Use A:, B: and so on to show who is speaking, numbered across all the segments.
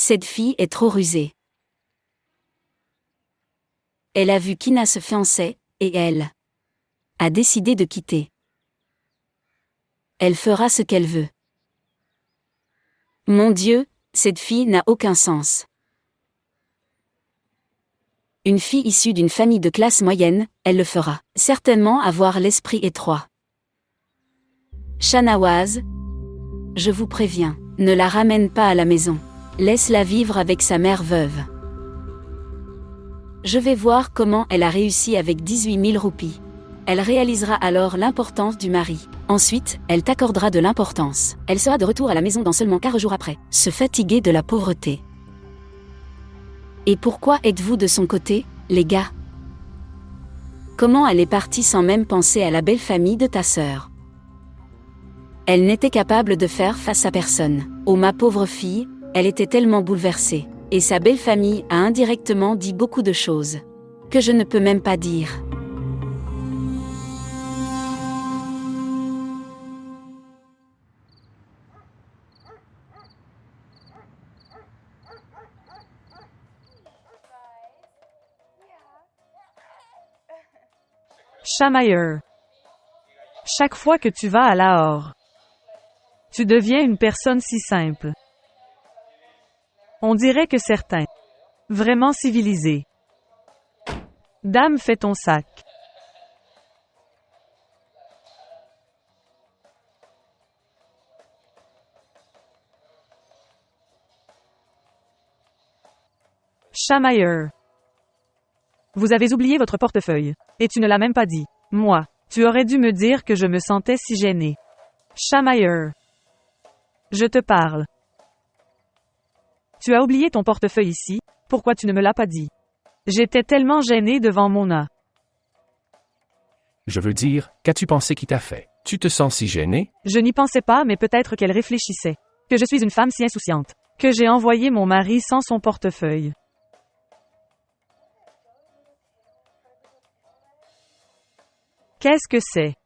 A: Cette fille est trop rusée. Elle a vu qu'Ina se fiançait, et elle a décidé de quitter. Elle fera ce qu'elle veut. Mon Dieu, cette fille n'a aucun sens. Une fille issue d'une famille de classe moyenne, elle le fera certainement avoir l'esprit étroit. Shahnawaz, je vous préviens, ne la ramène pas à la maison. Laisse-la vivre avec sa mère veuve. Je vais voir comment elle a réussi avec 18 000 roupies. Elle réalisera alors l'importance du mari. Ensuite, elle t'accordera de l'importance. Elle sera de retour à la maison dans seulement 4 jours après. Se fatiguer de la pauvreté. Et pourquoi êtes-vous de son côté, les gars? Comment elle est partie sans même penser à la belle famille de ta sœur? Elle n'était capable de faire face à personne. Oh ma pauvre fille, elle était tellement bouleversée. Et sa belle famille a indirectement dit beaucoup de choses que je ne peux même pas dire.
B: Chamailleur. Chaque fois que tu vas à Lahore, tu deviens une personne si simple. On dirait que certains, vraiment civilisés. Dame, fais ton sac. Chamailleur. Vous avez oublié votre portefeuille. Et tu ne l'as même pas dit. Moi, tu aurais dû me dire que je me sentais si gênée. Chamailleur. Je te parle. Tu as oublié ton portefeuille ici, pourquoi tu ne me l'as pas dit? J'étais tellement gênée devant Mona.
C: Je veux dire, qu'as-tu pensé qui t'a fait? Tu te sens si gêné?
B: Je n'y pensais pas, mais peut-être qu'elle réfléchissait. Que je suis une femme si insouciante. Que j'ai envoyé mon mari sans son portefeuille. Qu'est-ce que c'est?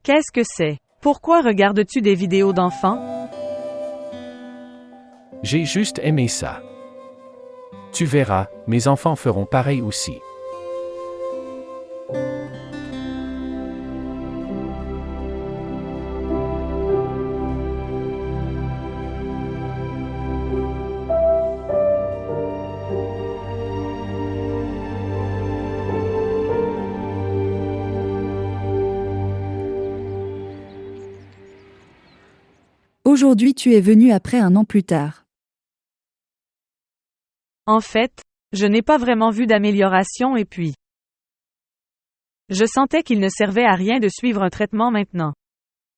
B: Qu'est-ce que c'est? Pourquoi regardes-tu des vidéos d'enfants?
C: J'ai juste aimé ça. Tu verras, mes enfants feront pareil aussi.
D: Aujourd'hui tu es venu après un an plus tard.
B: En fait, je n'ai pas vraiment vu d'amélioration et puis... Je sentais qu'il ne servait à rien de suivre un traitement maintenant.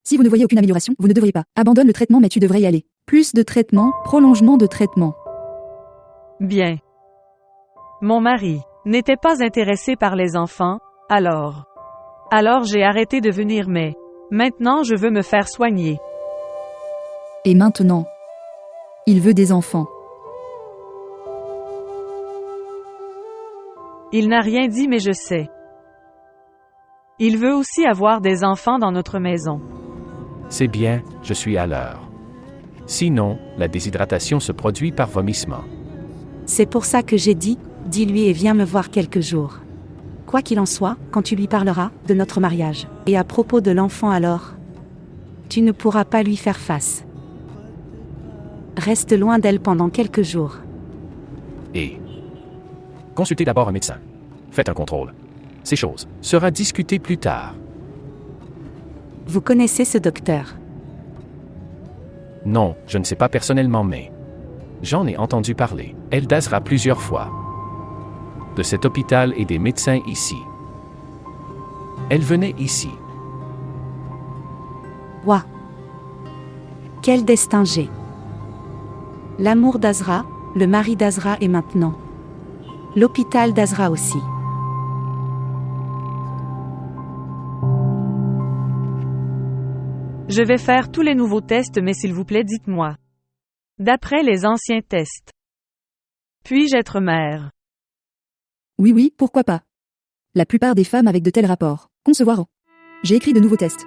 D: Si vous ne voyez aucune amélioration, vous ne devriez pas. Abandonne le traitement mais tu devrais y aller. Plus de traitement, prolongement de traitement.
B: Bien. Mon mari n'était pas intéressé par les enfants, alors j'ai arrêté de venir mais maintenant je veux me faire soigner.
D: Et maintenant, il veut des enfants.
B: Il n'a rien dit mais je sais. Il veut aussi avoir des enfants dans notre maison.
C: C'est bien, je suis à l'heure. Sinon, la déshydratation se produit par vomissement.
E: C'est pour ça que j'ai dit, dis-lui et viens me voir quelques jours. Quoi qu'il en soit, quand tu lui parleras de notre mariage, et à propos de l'enfant alors, tu ne pourras pas lui faire face. Reste loin d'elle pendant quelques jours.
C: Et consultez d'abord un médecin. Faites un contrôle. Ces choses sera discutées plus tard.
E: Vous connaissez ce docteur?
C: Non, je ne sais pas personnellement mais j'en ai entendu parler. Elle dasera plusieurs fois. De cet hôpital et des médecins ici. Elle venait ici.
E: Ouah! Quel destin j'ai! L'amour d'Azra, le mari d'Azra et maintenant l'hôpital d'Azra aussi.
B: Je vais faire tous les nouveaux tests mais s'il vous plaît dites-moi. D'après les anciens tests. Puis-je être mère?
D: Oui, pourquoi pas. La plupart des femmes avec de tels rapports. Concevoir. J'ai écrit de nouveaux tests.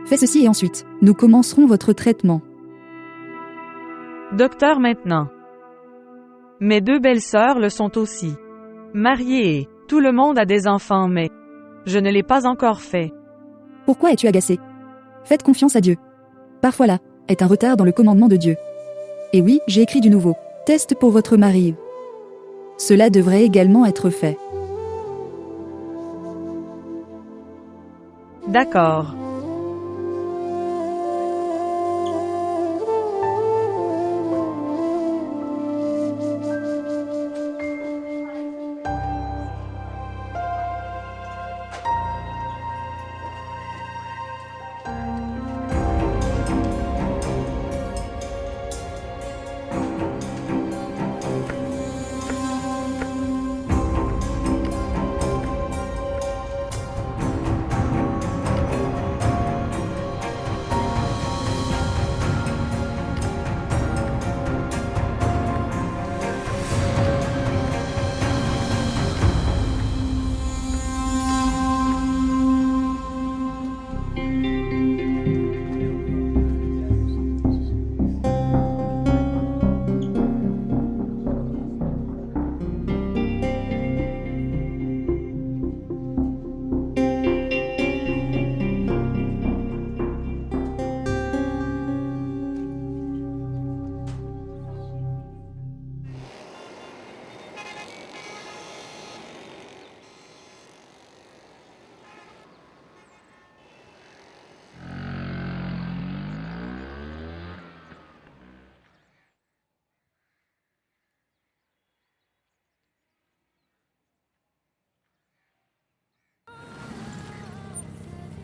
D: Fais ceci et ensuite, nous commencerons votre traitement.
B: Docteur maintenant. Mes 2 belles-sœurs le sont aussi. Mariées et tout le monde a des enfants mais je ne l'ai pas encore fait.
D: Pourquoi es-tu agacé? Faites confiance à Dieu. Parfois là, est un retard dans le commandement de Dieu. Et oui, j'ai écrit du nouveau test pour votre mari. Cela devrait également être fait.
B: D'accord.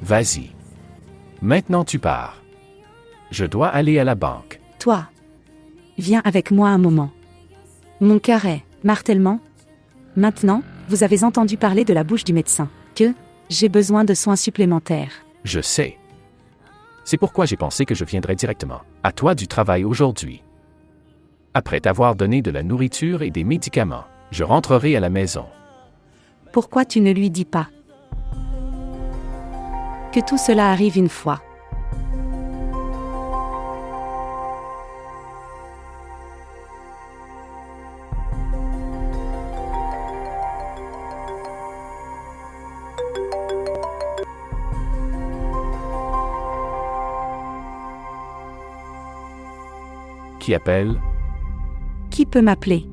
C: Vas-y. Maintenant tu pars. Je dois aller à la banque.
E: Toi. Viens avec moi un moment. Mon cœur est martèlement. Maintenant, vous avez entendu parler de la bouche du médecin. Que j'ai besoin de soins supplémentaires.
C: Je sais. C'est pourquoi j'ai pensé que je viendrais directement à toi du travail aujourd'hui. Après t'avoir donné de la nourriture et des médicaments, je rentrerai à la maison.
E: Pourquoi tu ne lui dis pas que tout cela arrive une fois?
C: Qui appelle?
E: Qui peut m'appeler?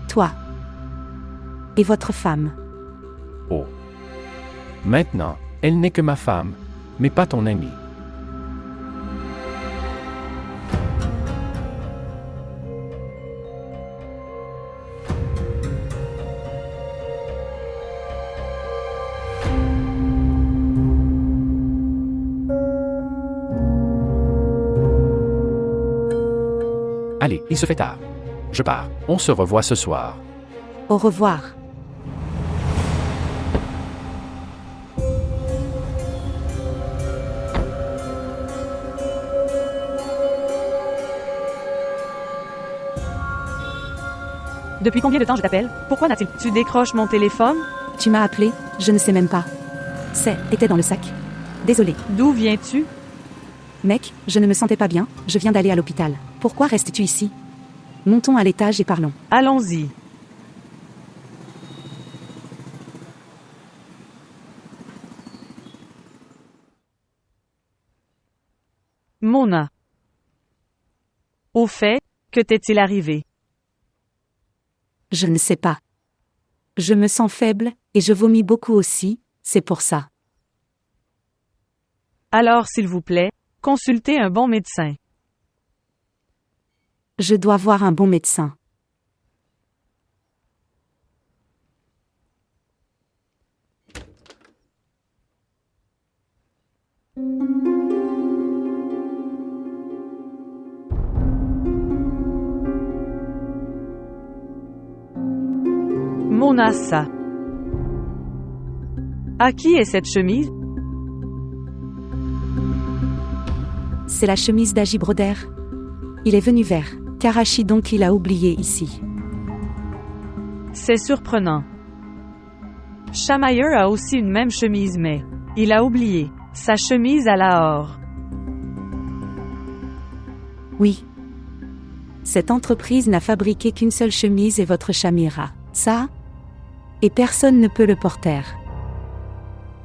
E: Toi. Et votre femme.
C: Oh. Maintenant, elle n'est que ma femme, mais pas ton amie. Allez, il se fait tard. Je pars. On se revoit ce soir.
E: Au revoir.
B: Depuis combien de temps je t'appelle? Pourquoi n'a-t-il... Tu décroches mon téléphone?
E: Tu m'as appelé? Je ne sais même pas. Était dans le sac. Désolé.
B: D'où viens-tu?
E: Mec, je ne me sentais pas bien, je viens d'aller à l'hôpital. Pourquoi restes-tu ici? Montons à l'étage et parlons.
B: Allons-y. Mona. Au fait, que t'est-il arrivé?
E: Je ne sais pas. Je me sens faible, et je vomis beaucoup aussi, c'est pour ça.
B: Alors s'il vous plaît, consultez un bon médecin.
E: Je dois voir un bon médecin.
B: Mona ça. À qui est cette chemise?
E: C'est la chemise d'Agi Broder. Il est venu vers Karachi, donc il a oublié ici.
B: C'est surprenant. Shamayer a aussi une même chemise mais il a oublié sa chemise à la or.
E: Oui. Cette entreprise n'a fabriqué qu'une seule chemise et votre chamira. Ça? Et personne ne peut le porter.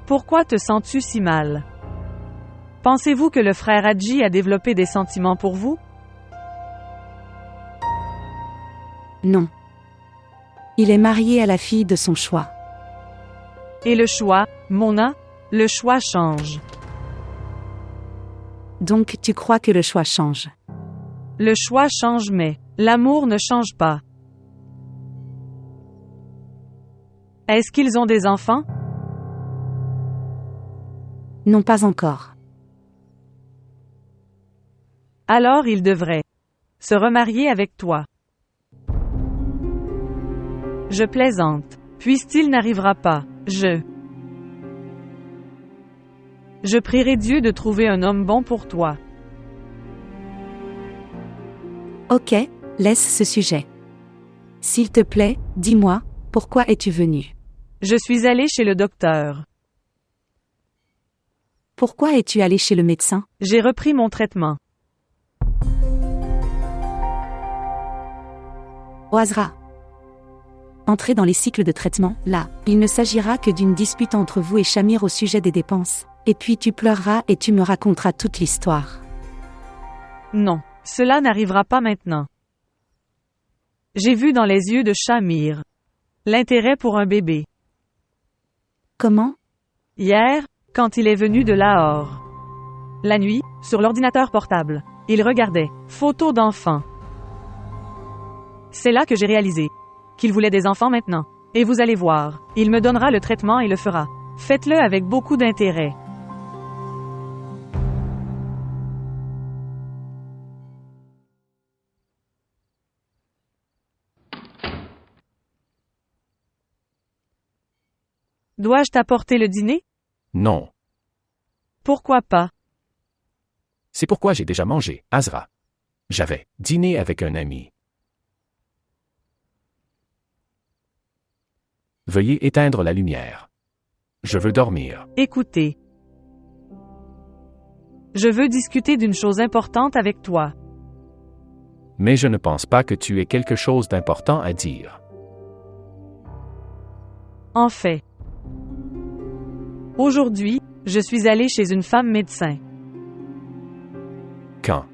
B: Pourquoi te sens-tu si mal? Pensez-vous que le frère Hadji a développé des sentiments pour vous?
E: Non. Il est marié à la fille de son choix.
B: Et le choix, Mona? Le choix change.
E: Donc tu crois que le choix change?
B: Le choix change mais l'amour ne change pas. Est-ce qu'ils ont des enfants?
E: Non, pas encore.
B: Alors ils devraient se remarier avec toi. Je plaisante. Puisqu'il n'arrivera pas, je prierai Dieu de trouver un homme bon pour toi.
E: Ok, laisse ce sujet. S'il te plaît, dis-moi, pourquoi es-tu venu?
B: Je suis allé chez le docteur.
E: Pourquoi es-tu allé chez le médecin?
B: J'ai repris mon traitement.
E: Oazra. Entrez dans les cycles de traitement, là, il ne s'agira que d'une dispute entre vous et Shamir au sujet des dépenses, et puis tu pleureras et tu me raconteras toute l'histoire.
B: Non, cela n'arrivera pas maintenant. J'ai vu dans les yeux de Shamir l'intérêt pour un bébé.
E: Comment?
B: Hier, quand il est venu de Lahore. La nuit, sur l'ordinateur portable, il regardait photos d'enfants. C'est là que j'ai réalisé qu'il voulait des enfants maintenant. Et vous allez voir, il me donnera le traitement et le fera. Faites-le avec beaucoup d'intérêt. Dois-je t'apporter le dîner?
C: Non.
B: Pourquoi pas?
C: C'est pourquoi j'ai déjà mangé, Azra. J'avais dîné avec un ami. Veuillez éteindre la lumière. Je veux dormir.
B: Écoutez. Je veux discuter d'une chose importante avec toi.
C: Mais je ne pense pas que tu aies quelque chose d'important à dire.
B: En fait, aujourd'hui, je suis allé chez une femme médecin.
C: Quand?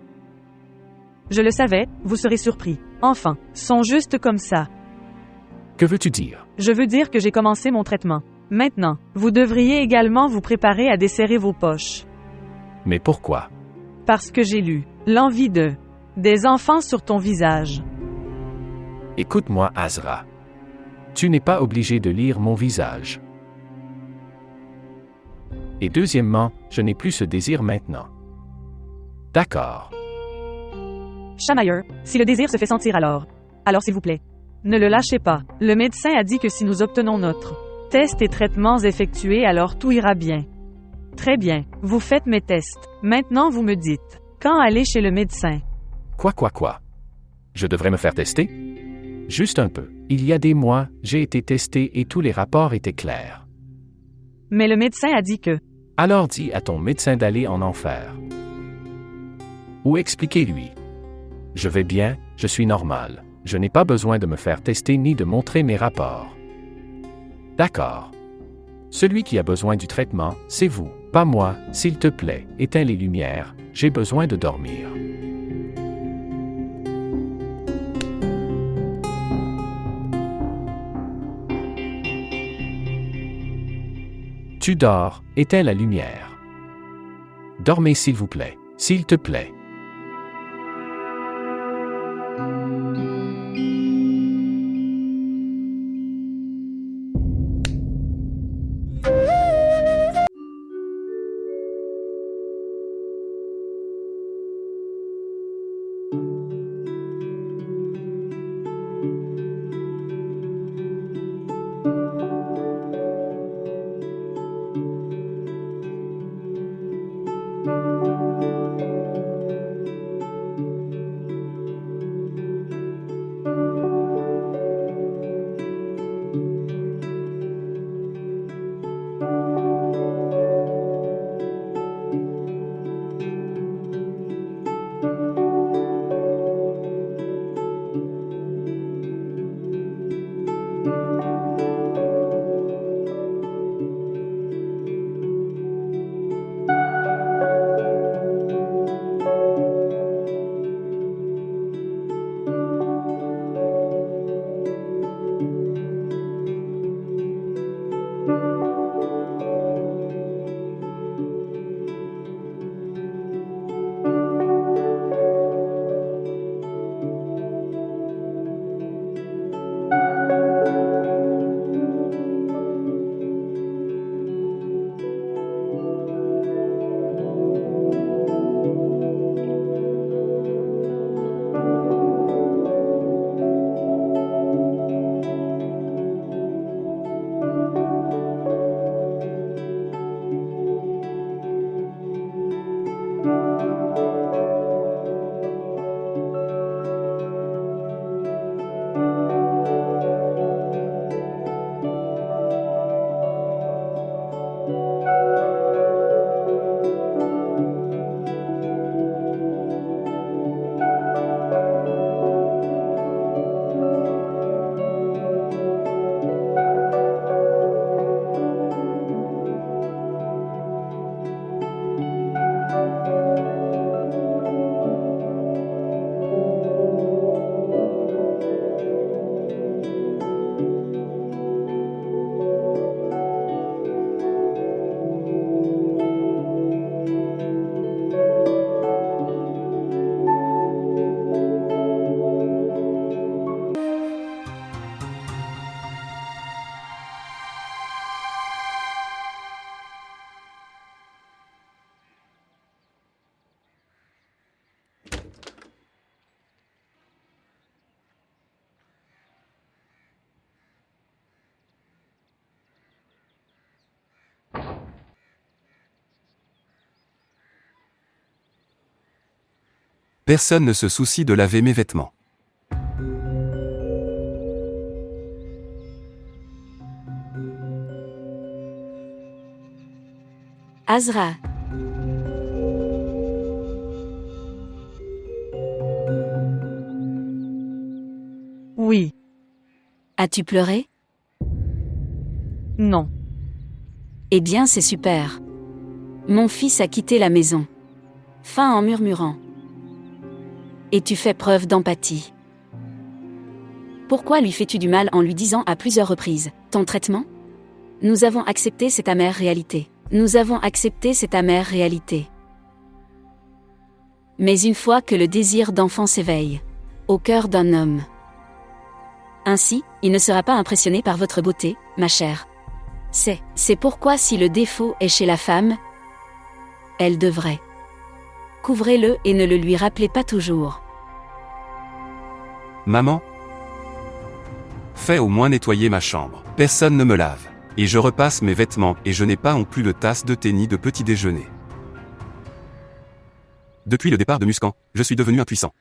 B: Je le savais, vous serez surpris. Enfin, sont juste comme ça.
C: Que veux-tu dire?
B: Je veux dire que j'ai commencé mon traitement. Maintenant, vous devriez également vous préparer à desserrer vos poches.
C: Mais pourquoi?
B: Parce que j'ai lu l'envie des enfants sur ton visage.
C: Écoute-moi, Azra. Tu n'es pas obligé de lire mon visage. Et deuxièmement, je n'ai plus ce désir maintenant. D'accord.
B: Shamayer, si le désir se fait sentir alors s'il vous plaît, ne le lâchez pas. Le médecin a dit que si nous obtenons notre tests et traitements effectués, alors tout ira bien. Très bien, vous faites mes tests. Maintenant vous me dites, quand aller chez le médecin?
C: Quoi? Je devrais me faire tester? Juste un peu. Il y a des mois, j'ai été testé et tous les rapports étaient clairs.
B: Mais le médecin a dit que...
C: Alors dis à ton médecin d'aller en enfer. Ou expliquez-lui. Je vais bien, je suis normal. Je n'ai pas besoin de me faire tester ni de montrer mes rapports. D'accord. Celui qui a besoin du traitement, c'est vous, pas moi. S'il te plaît, éteins les lumières, j'ai besoin de dormir. Tu dors, éteins la lumière. Dormez s'il vous plaît, s'il te plaît.
F: Personne ne se soucie de laver mes vêtements.
A: Azra.
B: Oui.
A: As-tu pleuré?
B: Non.
A: Eh bien, c'est super. Mon fils a quitté la maison. Fin en murmurant. Et tu fais preuve d'empathie. Pourquoi lui fais-tu du mal en lui disant à plusieurs reprises « ton traitement ?» Nous avons accepté cette amère réalité. Nous avons accepté cette amère réalité. Mais une fois que le désir d'enfant s'éveille, au cœur d'un homme, ainsi, il ne sera pas impressionné par votre beauté, ma chère. C'est pourquoi si le défaut est chez la femme, elle devrait. Couvrez-le et ne le lui rappelez pas toujours.
F: Maman? Fais au moins nettoyer ma chambre. Personne ne me lave. Et je repasse mes vêtements et je n'ai pas non plus de tasse de thé ni de petit déjeuner. Depuis le départ de Muscan, je suis devenu impuissant.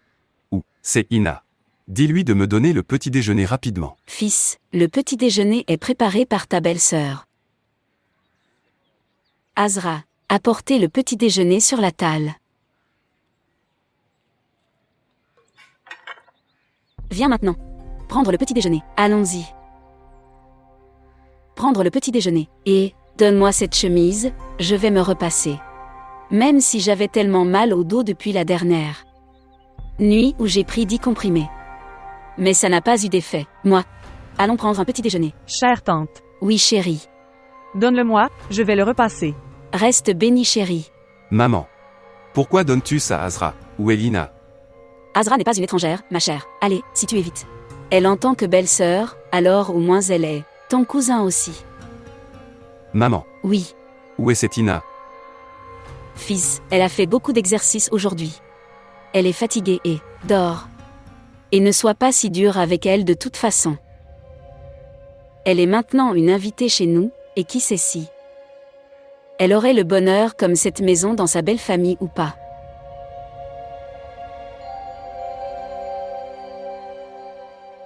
F: Ou, c'est Ina. Dis-lui de me donner le petit déjeuner rapidement.
A: Fils, le petit déjeuner est préparé par ta belle-sœur. Azra, apportez le petit déjeuner sur la table. Viens maintenant. Prendre le petit déjeuner. Allons-y. Prendre le petit déjeuner. Et, donne-moi cette chemise, je vais me repasser. Même si j'avais tellement mal au dos depuis la dernière nuit où j'ai pris 10 comprimés. Mais ça n'a pas eu d'effet. Moi. Allons prendre un petit déjeuner.
B: Chère tante.
A: Oui, chérie.
B: Donne-le-moi, je vais le repasser.
A: Reste bénie, chérie.
F: Maman. Pourquoi donnes-tu ça à Azra, ou Elina?
A: Azra n'est pas une étrangère, ma chère. Allez, si tu es vite. Elle en tant que belle-sœur, alors au moins elle est ton cousin aussi.
F: Maman.
A: Oui.
F: Où est cette Ina?
A: Fils, elle a fait beaucoup d'exercices aujourd'hui. Elle est fatiguée et dort. Et ne sois pas si dur avec elle de toute façon. Elle est maintenant une invitée chez nous, et qui sait si elle aurait le bonheur comme cette maison dans sa belle famille ou pas.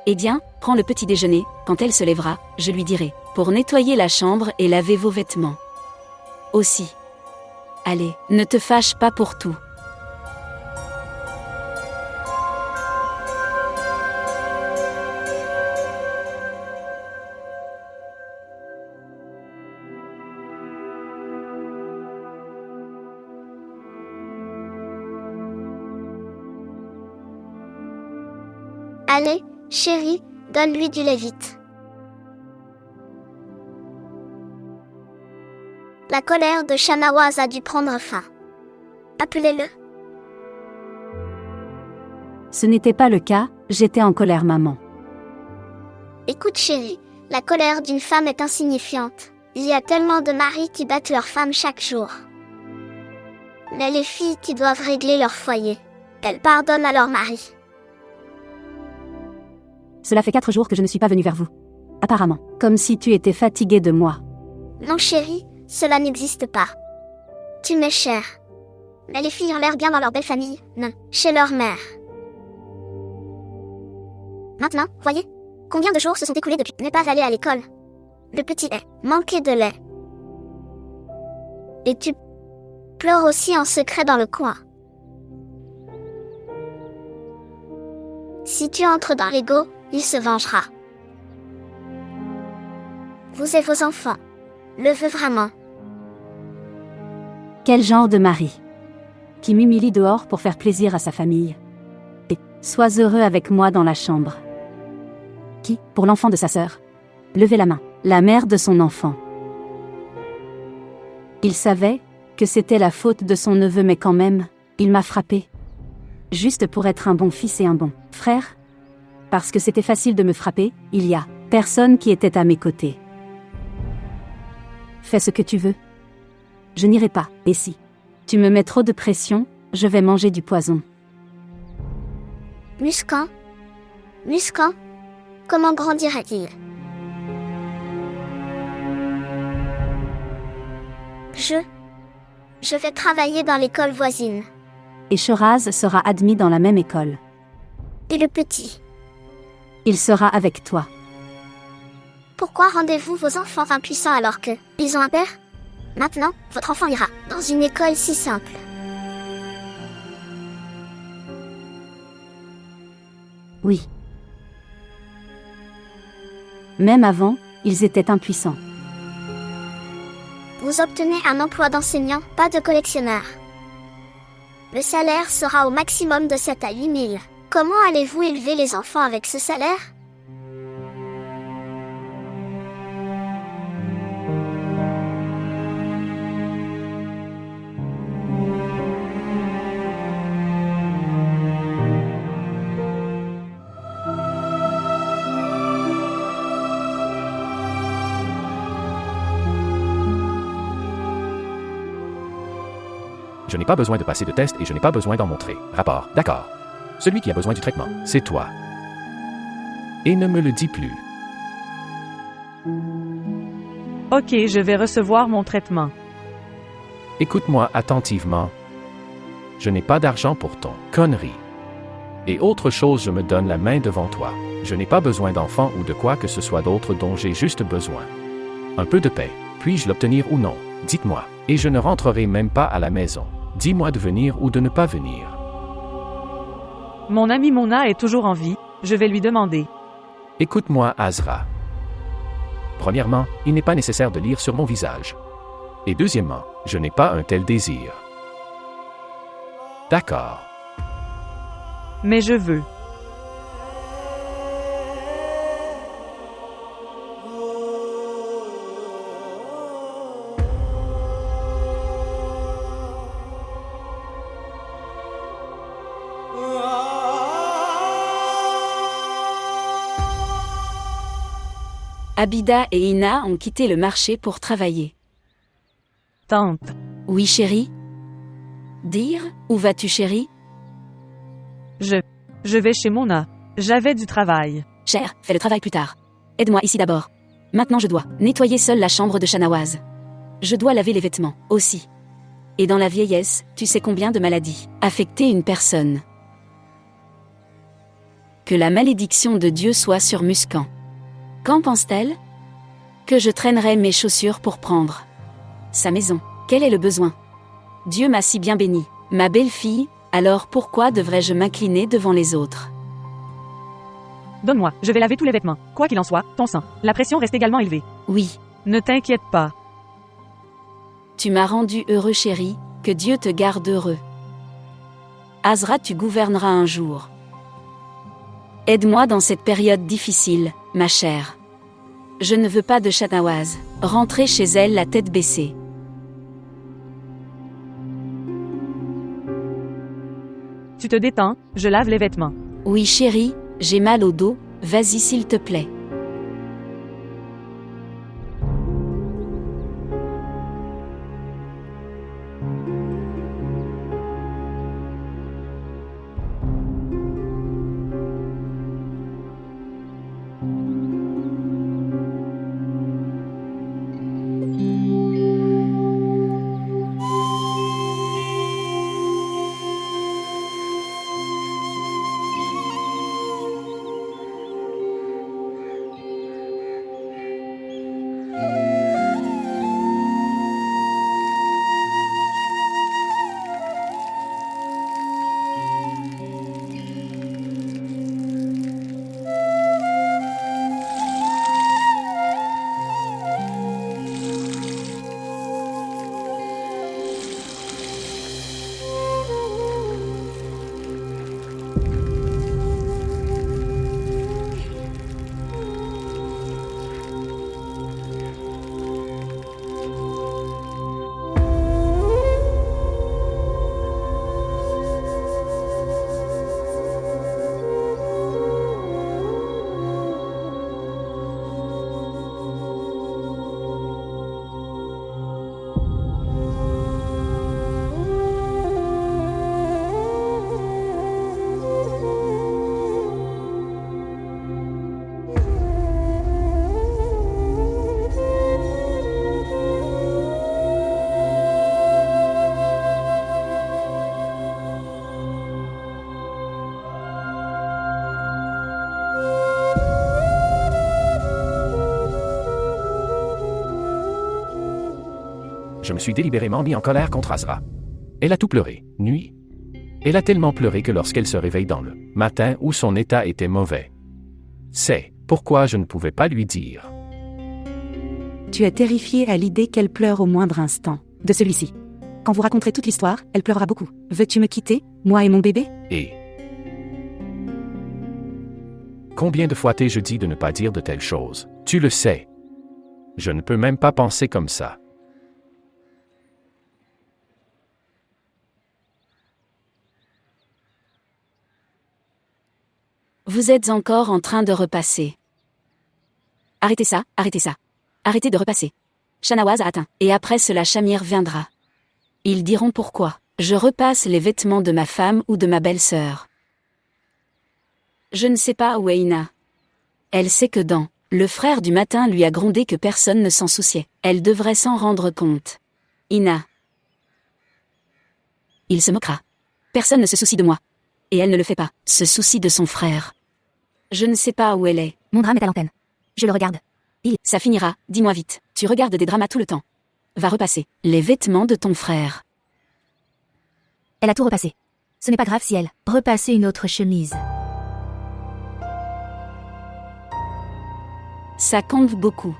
A: Eh bien, prends le petit déjeuner, quand elle se lèvera, je lui dirai, pour nettoyer la chambre et laver vos vêtements. Aussi. Allez, ne te fâche pas pour tout.
G: Allez, chérie, donne-lui du lait vite. La colère de Shanawaz a dû prendre fin. Appelez-le.
A: Ce n'était pas le cas, j'étais en colère, maman.
G: Écoute chérie, la colère d'une femme est insignifiante. Il y a tellement de maris qui battent leurs femmes chaque jour. Mais les filles qui doivent régler leur foyer, elles pardonnent à leur mari.
A: Cela fait 4 jours que je ne suis pas venue vers vous. Apparemment, comme si tu étais fatiguée de moi.
G: Non chérie, cela n'existe pas. Tu m'es chère. Mais les filles ont l'air bien dans leur belle famille, non, chez leur mère. Maintenant, voyez, combien de jours se sont écoulés depuis n'est pas allé à l'école. Le petit est manqué de lait. Et tu pleures aussi en secret dans le coin. Si tu entres dans l'ego, il se vengera. Vous et vos enfants le veulent vraiment.
A: Quel genre de mari qui m'humilie dehors pour faire plaisir à sa famille. Et sois heureux avec moi dans la chambre. Qui, pour l'enfant de sa sœur, levez la main, la mère de son enfant. Il savait que c'était la faute de son neveu, mais quand même, il m'a frappé. Juste pour être un bon fils et un bon frère. Parce que c'était facile de me frapper, il y a personne qui était à mes côtés. Fais ce que tu veux. Je n'irai pas, et si tu me mets trop de pression, je vais manger du poison.
G: Muscan, comment grandirait-il? Je vais travailler dans l'école voisine.
E: Et Sheraz sera admis dans la même école.
G: Et le petit?
E: Il sera avec toi.
G: Pourquoi rendez-vous vos enfants impuissants alors que ils ont un père? Maintenant, votre enfant ira dans une école si simple.
E: Oui. Même avant, ils étaient impuissants.
G: Vous obtenez un emploi d'enseignant, pas de collectionneur. Le salaire sera au maximum de 7 à 8 000. Comment allez-vous élever les enfants avec ce salaire?
C: Je n'ai pas besoin de passer de test et je n'ai pas besoin d'en montrer. Rapport. D'accord. Celui qui a besoin du traitement, c'est toi. Et ne me le dis plus.
B: Ok, je vais recevoir mon traitement.
C: Écoute-moi attentivement. Je n'ai pas d'argent pour ton connerie. Et autre chose, je me donne la main devant toi. Je n'ai pas besoin d'enfants ou de quoi que ce soit d'autre dont j'ai juste besoin. Un peu de paix. Puis-je l'obtenir ou non? Dites-moi. Et je ne rentrerai même pas à la maison. Dis-moi de venir ou de ne pas venir.
B: Mon ami Mona est toujours en vie, je vais lui demander.
C: Écoute-moi, Azra. Premièrement, il n'est pas nécessaire de lire sur mon visage. Et deuxièmement, je n'ai pas un tel désir. D'accord.
B: Mais je veux.
A: Abida et Ina ont quitté le marché pour travailler.
B: Tante.
A: Oui, chérie? Dire? Où vas-tu, chérie?
B: Je vais chez Mona. J'avais du travail.
A: Cher, fais le travail plus tard. Aide-moi ici d'abord. Maintenant je dois nettoyer seule la chambre de Shanawaz. Je dois laver les vêtements, aussi. Et dans la vieillesse, tu sais combien de maladies affectaient une personne. Que la malédiction de Dieu soit sur Muscan. Qu'en pense-t-elle? Que je traînerai mes chaussures pour prendre sa maison. Quel est le besoin? Dieu m'a si bien bénie, ma belle-fille, alors pourquoi devrais-je m'incliner devant les autres?
B: Donne-moi, je vais laver tous les vêtements. Quoi qu'il en soit, ton sang. La pression reste également élevée.
A: Oui,
B: Ne t'inquiète pas.
A: tu m'as rendu heureux, chérie, que Dieu te garde heureux. Azra, tu gouverneras un jour. Aide-moi dans cette période difficile, ma chère. Je ne veux pas de Shanawaz. Rentrer chez elle la tête baissée.
B: Tu te détends, je lave les vêtements.
A: Oui, chérie, j'ai mal au dos, vas-y s'il te plaît.
C: je me suis délibérément mis en colère contre Azra. Elle a tout pleuré, nuit. Elle a tellement pleuré que lorsqu'elle se réveille dans le matin où son état était mauvais. C'est pourquoi je ne pouvais pas lui dire.
E: Tu es terrifié à l'idée qu'elle pleure au moindre instant de celui-ci. Quand vous raconterez toute l'histoire, elle pleurera beaucoup. Veux-tu me quitter, moi et mon bébé?
C: Et combien de fois t'ai-je dit de ne pas dire de telles choses? Tu le sais. Je ne peux même pas penser comme ça.
A: Vous êtes encore en train de repasser. Arrêtez ça, arrêtez ça. Arrêtez de repasser. Shanawaz a atteint. Et après cela Shamir viendra. Ils diront pourquoi. Je repasse les vêtements de ma femme ou de ma belle-sœur. Je ne sais pas où est Ina. Elle sait que dans le frère du matin lui a grondé que personne ne s'en souciait. Elle devrait s'en rendre compte. Ina. Il se moquera. Personne ne se soucie de moi. Et elle ne le fait pas. Se soucie de son frère. Je ne sais pas où elle est.
H: Mon drame est à l'antenne. Je le regarde.
A: Ça finira, dis-moi vite. Tu regardes des dramas tout le temps. Va repasser les vêtements de ton frère.
H: Elle a tout repassé. Ce n'est pas grave si elle repassait une autre chemise.
A: Ça compte beaucoup.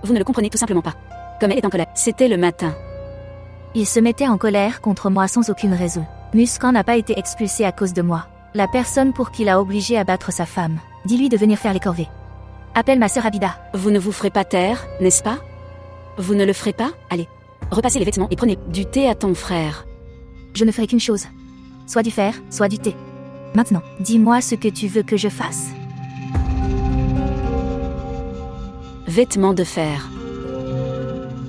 A: Vous ne le comprenez tout simplement pas. Comme elle est en colère, c'était le matin.
H: Il se mettait en colère contre moi sans aucune raison. Muskan n'a pas été expulsé à cause de moi. La personne pour qui l'a obligé à battre sa femme. Dis-lui de venir faire les corvées. Appelle ma sœur Abida.
A: Vous ne vous ferez pas taire, n'est-ce pas? Vous ne le ferez pas? Allez, repassez les vêtements et prenez du thé à ton frère.
H: Je ne ferai qu'une chose. Soit du fer, soit du thé. Maintenant, dis-moi ce que tu veux que je fasse.
A: Vêtements de fer.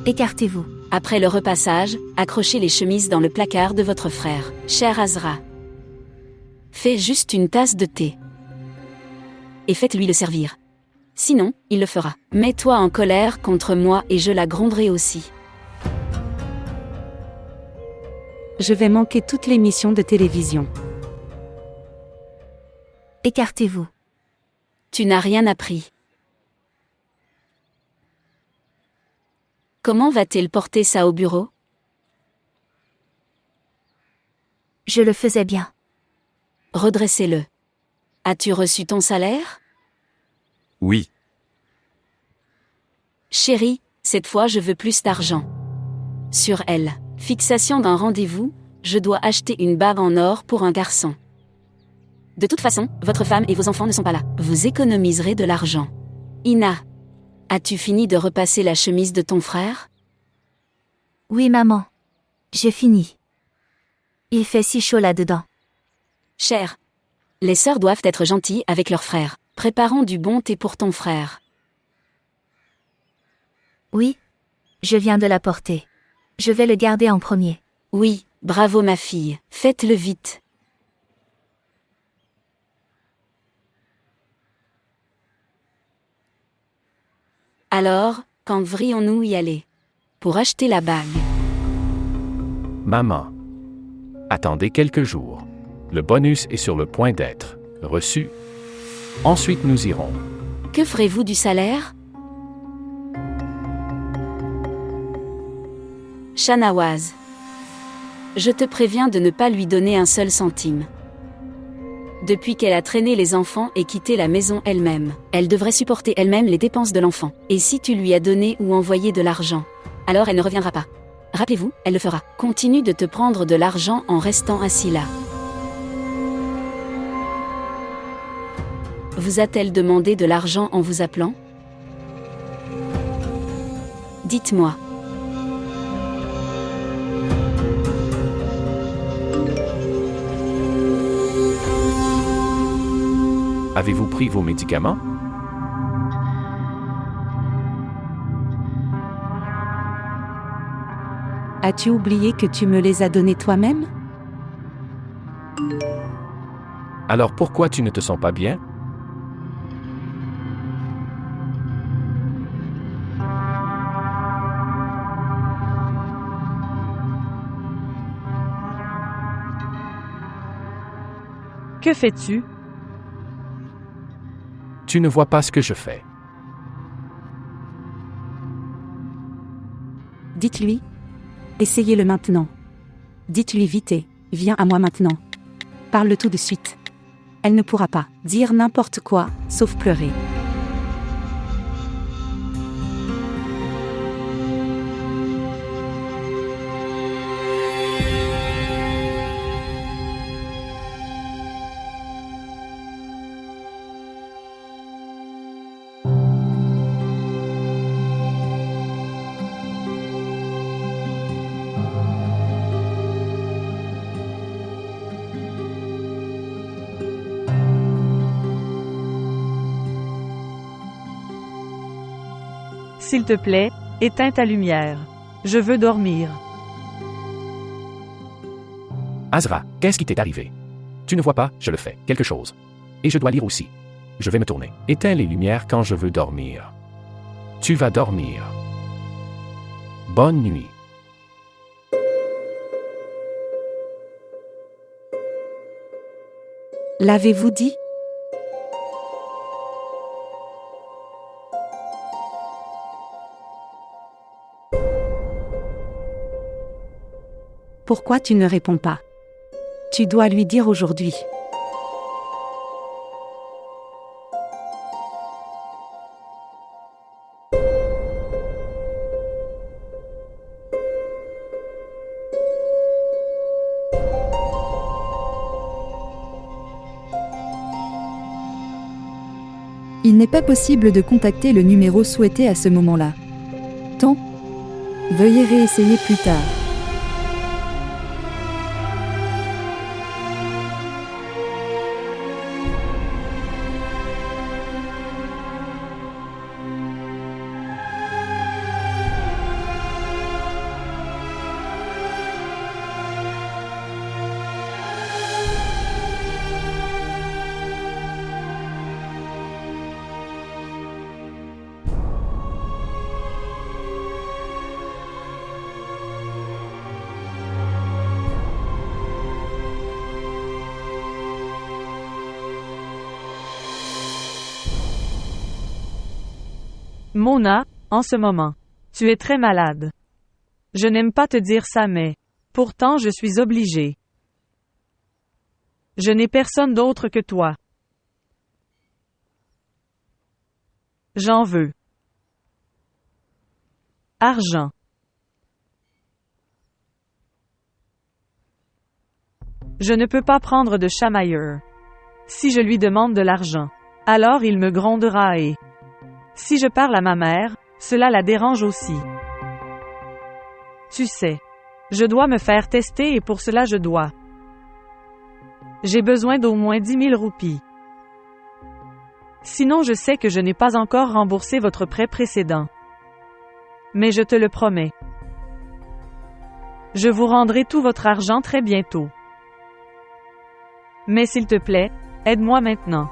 H: Écartez-vous.
A: Après le repassage, accrochez les chemises dans le placard de votre frère. Cher Azra. Fais juste une tasse de thé. Et faites-lui le servir. Sinon, il le fera. Mets-toi en colère contre moi et je la gronderai aussi.
E: Je vais manquer toute l'émission de télévision.
H: Écartez-vous.
A: Tu n'as rien appris. Comment va-t-il porter ça au bureau?
H: Je le faisais bien.
A: Redressez-le. As-tu reçu ton salaire?
F: Oui.
A: Chérie, cette fois je veux plus d'argent. Sur elle. Fixation d'un rendez-vous, je dois acheter une bague en or pour un garçon. De toute façon, votre femme et vos enfants ne sont pas là. Vous économiserez de l'argent. Ina, as-tu fini de repasser la chemise de ton frère?
H: Oui, maman. J'ai fini. Il fait si chaud là-dedans.
A: Cher, les sœurs doivent être gentilles avec leurs frères. Préparons du bon thé pour ton frère.
H: Oui. Je viens de l'apporter. Je vais le garder en premier.
A: Oui, bravo ma fille. Faites-le vite. Alors, quand devrions-nous y aller? Pour acheter la bague.
C: Maman. Attendez quelques jours. Le bonus est sur le point d'être reçu. Ensuite nous irons.
A: Que ferez-vous du salaire? Shanawaz. Je te préviens de ne pas lui donner un seul centime. Depuis qu'elle a traîné les enfants et quitté la maison elle-même, elle devrait supporter elle-même les dépenses de l'enfant. Et si tu lui as donné ou envoyé de l'argent, alors elle ne reviendra pas. Rappelez-vous, elle le fera. Continue de te prendre de l'argent en restant assis là. Vous a-t-elle demandé de l'argent en vous appelant? Dites-moi.
C: Avez-vous pris vos médicaments?
E: As-tu oublié que tu me les as donnés toi-même?
C: Alors pourquoi tu ne te sens pas bien?
B: Que fais-tu?
C: Tu ne vois pas ce que je fais.
E: Dites-lui. Essayez-le maintenant. Dites-lui vite et viens à moi maintenant. Parle tout de suite. Elle ne pourra pas dire n'importe quoi, sauf pleurer.
B: S'il te plaît, éteins ta lumière. Je veux dormir.
C: Azra, qu'est-ce qui t'est arrivé? Tu ne vois pas, je le fais, quelque chose. Et je dois lire aussi. Je vais me tourner. Éteins les lumières quand je veux dormir. Tu vas dormir. Bonne nuit.
E: L'avez-vous dit? Pourquoi tu ne réponds pas? Tu dois lui dire aujourd'hui.
D: Il n'est pas possible de contacter le numéro souhaité à ce moment-là. Tant. Veuillez réessayer plus tard.
B: Mona, en ce moment. Tu es très malade. Je n'aime pas te dire ça mais, pourtant je suis obligée. Je n'ai personne d'autre que toi. J'en veux. Argent. Je ne peux pas prendre de chamailleur. Si je lui demande de l'argent, alors il me grondera et... Si je parle à ma mère, cela la dérange aussi. Tu sais, je dois me faire tester et pour cela je dois. J'ai besoin d'au moins 10 000 roupies. Sinon je sais que je n'ai pas encore remboursé votre prêt précédent. Mais je te le promets. Je vous rendrai tout votre argent très bientôt. Mais s'il te plaît, aide-moi maintenant.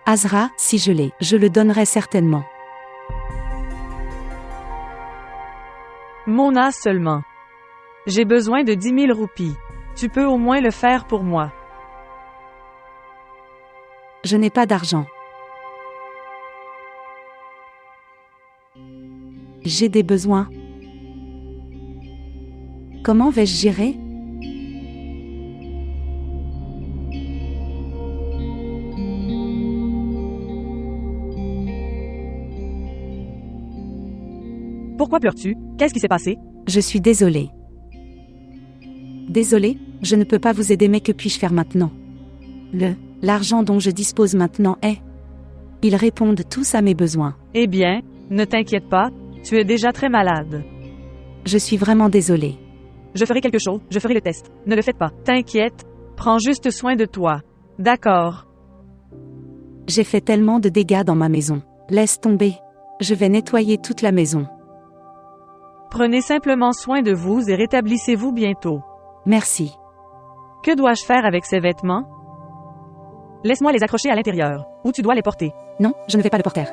E: Azra, si je l'ai, je le donnerai certainement.
B: Mona seulement. J'ai besoin de 10 000 roupies. Tu peux au moins le faire pour moi.
E: Je n'ai pas d'argent. J'ai des besoins. Comment vais-je gérer?
B: Pourquoi pleures-tu? Qu'est-ce qui s'est passé?
E: Je suis désolée. Désolée, je ne peux pas vous aider mais que puis-je faire maintenant? L'argent dont je dispose maintenant est... Ils répondent tous à mes besoins.
B: Eh bien, ne t'inquiète pas, tu es déjà très malade.
E: Je suis vraiment désolée.
B: Je ferai quelque chose, je ferai le test. Ne le faites pas. T'inquiète, prends juste soin de toi. D'accord.
E: J'ai fait tellement de dégâts dans ma maison. Laisse tomber. Je vais nettoyer toute la maison.
B: Prenez simplement soin de vous et rétablissez-vous bientôt.
E: Merci.
B: Que dois-je faire avec ces vêtements? Laisse-moi les accrocher à l'intérieur. Ou tu dois les porter.
E: Non, je ne vais pas le porter.